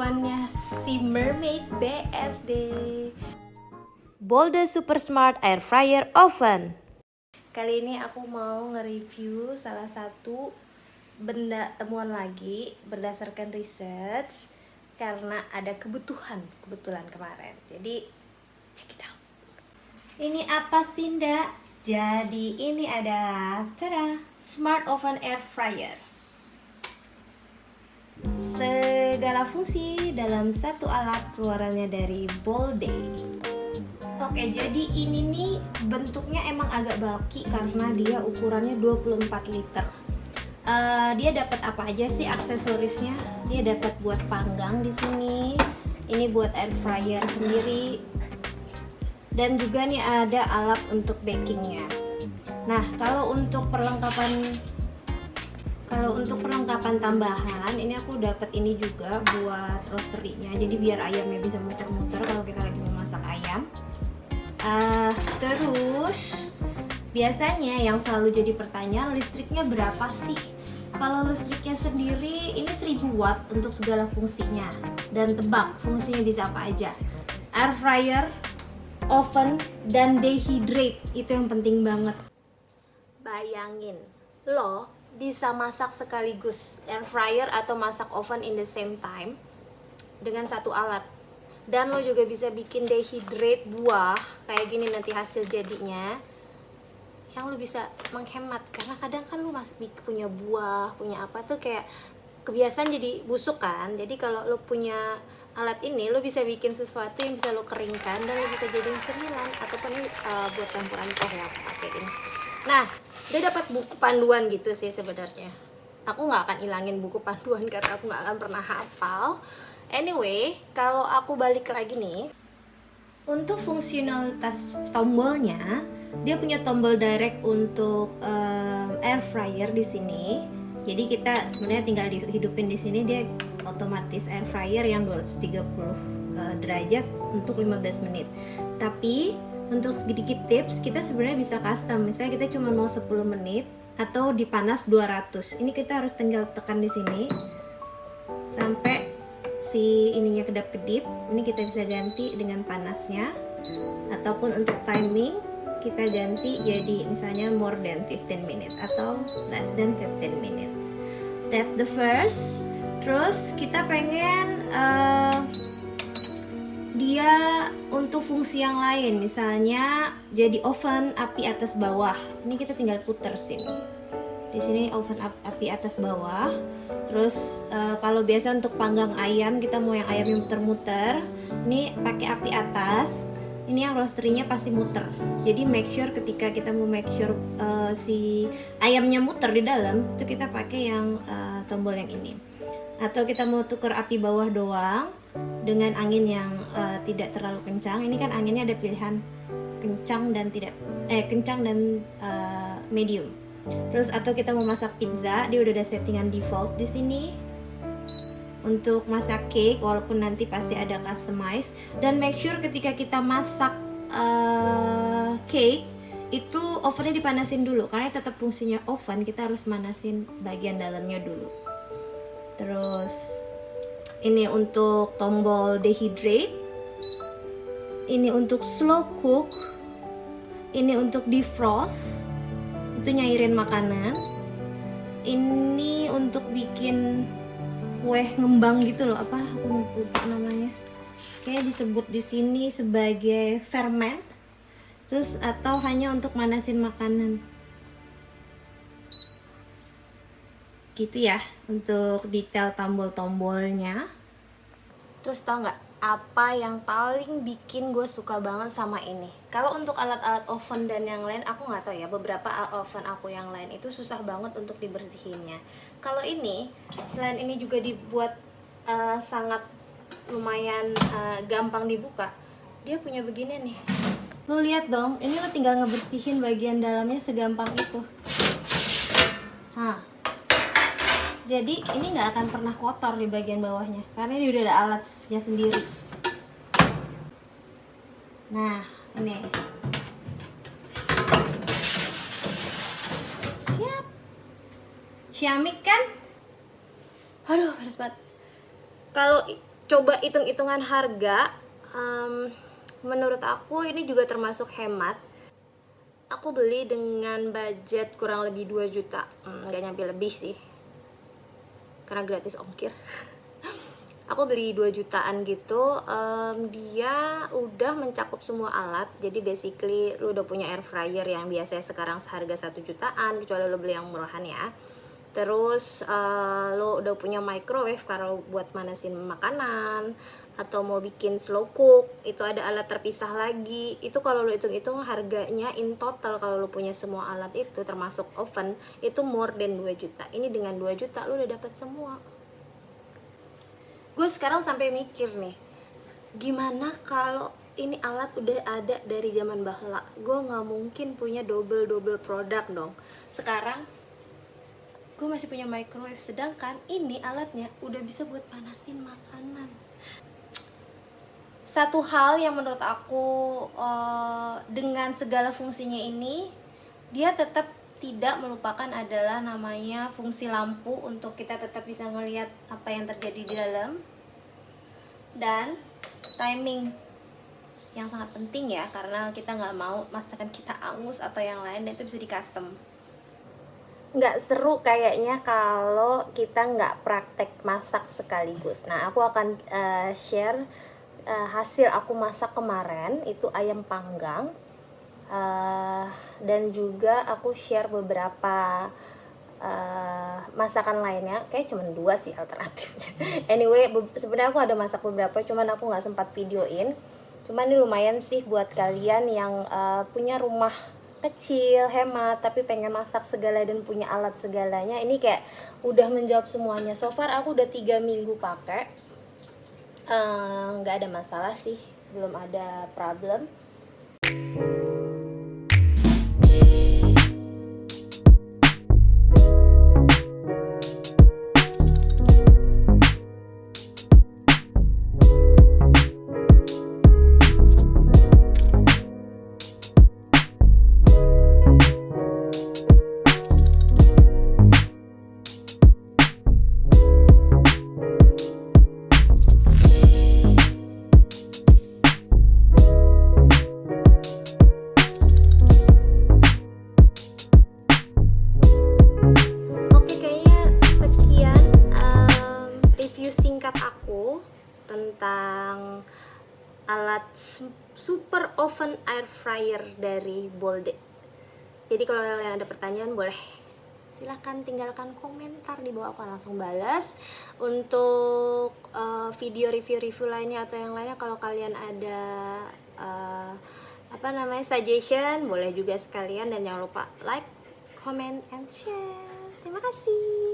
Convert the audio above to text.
temannya si Mermaid BSD, Bolde Super Smart Air Fryer Oven. Kali ini aku mau nge-review salah satu benda temuan lagi berdasarkan research karena ada kebetulan kemarin. Jadi check it out. Ini apa sih Nda? Jadi ini adalah Smart Oven Air Fryer. Segala fungsi dalam satu alat, keluarannya dari Bolde. Oke, jadi ini nih bentuknya emang agak bulky karena dia ukurannya 24 liter. Dia dapat apa aja sih aksesorisnya? Dia dapat buat panggang di sini. Ini buat air fryer sendiri. Dan juga nih ada alat untuk bakingnya. Nah, kalau untuk perlengkapan tambahan, ini aku dapat ini juga buat roastery-nya. Jadi biar ayamnya bisa muter-muter kalau kita lagi memasak ayam. Terus biasanya yang selalu jadi pertanyaan, listriknya berapa sih? Kalau listriknya sendiri ini 1000 watt untuk segala fungsinya. Dan tebak fungsinya bisa apa aja? Air fryer, oven, dan dehydrate. Itu yang penting banget. Bayangin, lo bisa masak sekaligus air fryer atau masak oven in the same time dengan satu alat. Dan lo juga bisa bikin dehydrate buah kayak gini nanti hasil jadinya, yang lo bisa menghemat. Karena kadang kan lo masih punya buah, punya apa tuh kayak kebiasaan jadi busuk kan. Jadi kalau lo punya alat ini, lo bisa bikin sesuatu yang bisa lo keringkan dan lo bisa jadiin cemilan ataupun ini buat campuran teh ya pakai ini. Nah, dia dapat buku panduan gitu sih sebenarnya. Aku nggak akan ilangin buku panduan karena aku nggak akan pernah hafal. Anyway, kalau aku balik lagi nih, untuk fungsionalitas tombolnya, dia punya tombol direct untuk air fryer di sini. Jadi kita sebenarnya tinggal dihidupin di sini, dia otomatis air fryer yang 230 derajat untuk 15 menit. Tapi untuk sedikit tips, kita sebenarnya bisa custom. Misalnya kita cuma mau 10 menit atau dipanas 200. Ini kita harus tinggal tekan di sini sampai si ininya kedap-kedip. Ini kita bisa ganti dengan panasnya, ataupun untuk timing kita ganti jadi misalnya more than 15 minutes atau less than 15 minutes. That's the first. Terus kita pengen dia untuk fungsi yang lain, misalnya jadi oven api atas bawah. Ini kita tinggal puter sini. Di sini oven api atas bawah. Terus kalau biasa untuk panggang ayam, kita mau yang ayamnya muter-muter, ini pakai api atas. Ini yang roastery-nya pasti muter. Jadi make sure ketika kita mau make sure si ayamnya muter di dalam, itu kita pakai yang tombol yang ini. Atau kita mau tuker api bawah doang dengan angin yang tidak terlalu kencang. Ini kan anginnya ada pilihan kencang dan medium. Terus atau kita mau masak pizza, dia udah ada settingan default di sini. Untuk masak cake, walaupun nanti pasti ada customize. Dan make sure ketika kita masak cake itu ovennya dipanasin dulu, karena tetap fungsinya oven, kita harus manasin bagian dalamnya dulu. Terus ini untuk tombol dehydrate, ini untuk slow cook, ini untuk defrost, itu nyairin makanan, ini untuk bikin kue ngembang gitu loh, apa aku lupa namanya, kayak disebut di sini sebagai ferment. Terus atau hanya untuk manasin makanan gitu ya, untuk detail tombol-tombolnya. Terus tau nggak apa yang paling bikin gue suka banget sama ini? Kalau untuk alat-alat oven dan yang lain aku nggak tahu ya, beberapa oven aku yang lain itu susah banget untuk dibersihinnya. Kalau ini, selain ini juga dibuat sangat lumayan gampang dibuka, dia punya begini nih. Lo lihat dong, ini lo tinggal ngebersihin bagian dalamnya segampang itu. Jadi ini nggak akan pernah kotor di bagian bawahnya, karena ini udah ada alatnya sendiri. Nah, ini. Siap. Ciamik kan? Aduh, panas banget. Kalau coba hitung-hitungan harga, menurut aku ini juga termasuk hemat. Aku beli dengan budget kurang lebih 2 juta, nggak nyampe lebih sih, karena gratis ongkir. Aku beli 2 jutaan gitu. Dia udah mencakup semua alat. Jadi basically lu udah punya air fryer yang biasanya sekarang seharga 1 jutaan, kecuali lu beli yang murahan ya. Terus lo udah punya microwave kalau buat manasin makanan, atau mau bikin slow cook, itu ada alat terpisah lagi. Itu kalau lo hitung-hitung harganya in total, kalau lo punya semua alat itu termasuk oven, itu more than 2 juta. Ini dengan 2 juta lo udah dapat semua. Gue sekarang sampai mikir nih, gimana kalau ini alat udah ada dari zaman bahla. Gue nggak mungkin punya double produk dong. Sekarang gue masih punya microwave, sedangkan ini alatnya udah bisa buat panasin makanan. Satu hal yang menurut aku dengan segala fungsinya ini, dia tetap tidak melupakan adalah namanya fungsi lampu untuk kita tetap bisa ngelihat apa yang terjadi di dalam, dan timing yang sangat penting ya, karena kita nggak mau masakan kita angus atau yang lain, dan itu bisa di custom. Nggak seru kayaknya kalau kita nggak praktek masak sekaligus. Nah, aku akan share hasil aku masak kemarin, itu ayam panggang, dan juga aku share beberapa masakan lainnya. Kayak cuma 2 sih alternatifnya. Anyway, sebenarnya aku ada masak beberapa, cuman aku nggak sempat videoin. Cuman ini lumayan sih buat kalian yang punya rumah kecil, hemat, tapi pengen masak segala dan punya alat segalanya. Ini kayak udah menjawab semuanya. So far aku udah 3 minggu pakai, nggak ada masalah sih, belum ada problem. Tentang alat super oven air fryer dari Bolde. Jadi kalau kalian ada pertanyaan, boleh silahkan tinggalkan komentar di bawah, aku langsung balas. Untuk video review lainnya atau yang lainnya, kalau kalian ada suggestion, boleh juga sekalian. Dan jangan lupa like, comment, and share. Terima kasih.